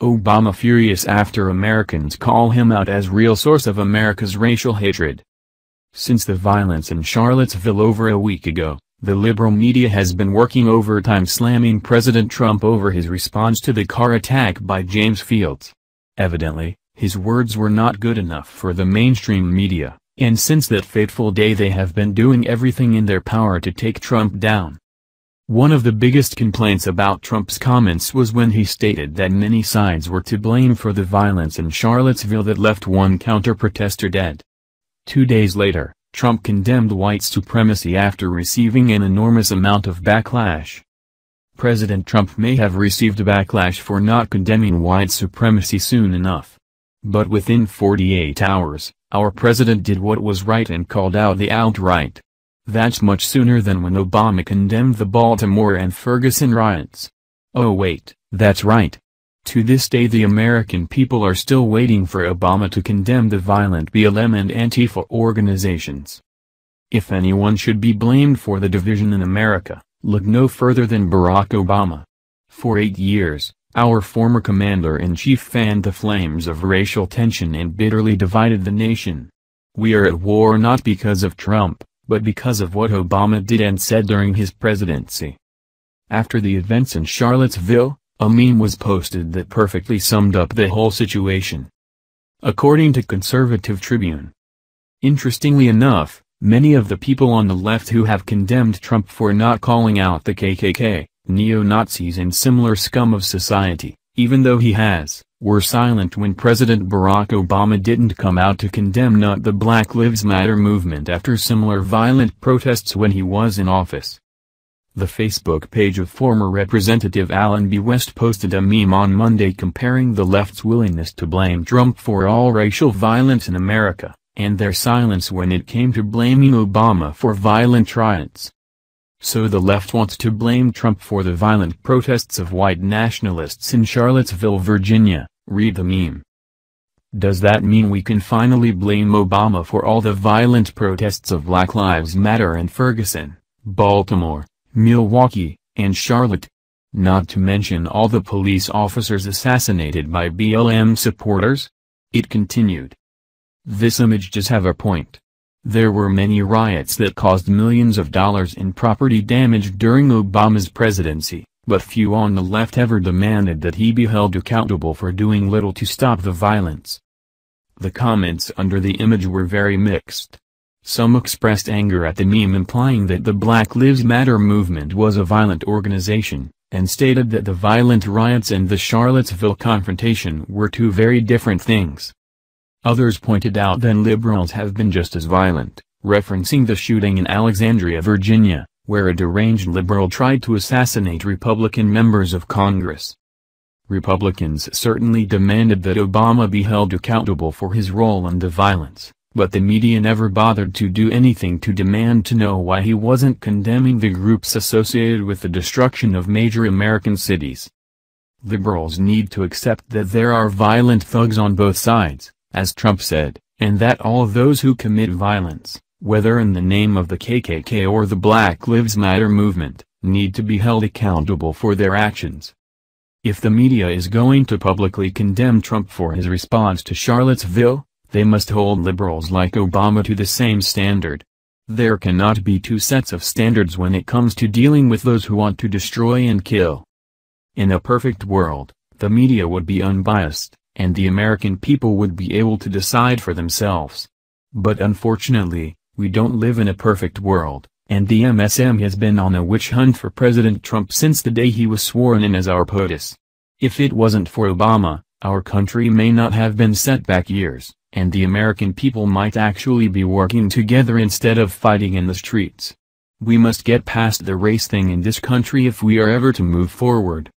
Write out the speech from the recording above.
Obama furious after Americans call him out as real source of America's racial hatred. Since the violence in Charlottesville over a week ago, the liberal media has been working overtime slamming President Trump over his response to the car attack by James Fields. Evidently, his words were not good enough for the mainstream media, and since that fateful day they have been doing everything in their power to take Trump down. One of the biggest complaints about Trump's comments was when he stated that many sides were to blame for the violence in Charlottesville that left one counter-protester dead. 2 days later, Trump condemned white supremacy after receiving an enormous amount of backlash. President Trump may have received backlash for not condemning white supremacy soon enough. But within 48 hours, our president did what was right and called out the alt-right. That's much sooner than when Obama condemned the Baltimore and Ferguson riots. Oh wait, that's right. To this day the American people are still waiting for Obama to condemn the violent BLM and Antifa organizations. If anyone should be blamed for the division in America, look no further than Barack Obama. For 8 years, our former commander-in-chief fanned the flames of racial tension and bitterly divided the nation. We are at war not because of Trump, but because of what Obama did and said during his presidency. After the events in Charlottesville, a meme was posted that perfectly summed up the whole situation. According to Conservative Tribune. Interestingly enough, many of the people on the left who have condemned Trump for not calling out the KKK, neo-Nazis and similar scum of society, even though he has, were silent when President Barack Obama didn't come out to condemn not the Black Lives Matter movement after similar violent protests when he was in office. The Facebook page of former Representative Allen B. West posted a meme on Monday comparing the left's willingness to blame Trump for all racial violence in America, and their silence when it came to blaming Obama for violent riots. So the left wants to blame Trump for the violent protests of white nationalists in Charlottesville, Virginia, read the meme. Does that mean we can finally blame Obama for all the violent protests of Black Lives Matter in Ferguson, Baltimore, Milwaukee, and Charlotte? Not to mention all the police officers assassinated by BLM supporters? It continued. This image does have a point. There were many riots that caused millions of dollars in property damage during Obama's presidency, but few on the left ever demanded that he be held accountable for doing little to stop the violence. The comments under the image were very mixed. Some expressed anger at the meme implying that the Black Lives Matter movement was a violent organization, and stated that the violent riots and the Charlottesville confrontation were two very different things. Others pointed out that liberals have been just as violent, referencing the shooting in Alexandria, Virginia, where a deranged liberal tried to assassinate Republican members of Congress. Republicans certainly demanded that Obama be held accountable for his role in the violence, but the media never bothered to do anything to demand to know why he wasn't condemning the groups associated with the destruction of major American cities. Liberals need to accept that there are violent thugs on both sides, as Trump said, and that all those who commit violence, whether in the name of the KKK or the Black Lives Matter movement, need to be held accountable for their actions. If the media is going to publicly condemn Trump for his response to Charlottesville, they must hold liberals like Obama to the same standard. There cannot be two sets of standards when it comes to dealing with those who want to destroy and kill. In a perfect world, the media would be unbiased, and the American people would be able to decide for themselves. But unfortunately, we don't live in a perfect world, and the MSM has been on a witch hunt for President Trump since the day he was sworn in as our POTUS. If it wasn't for Obama, our country may not have been set back years, and the American people might actually be working together instead of fighting in the streets. We must get past the race thing in this country if we are ever to move forward.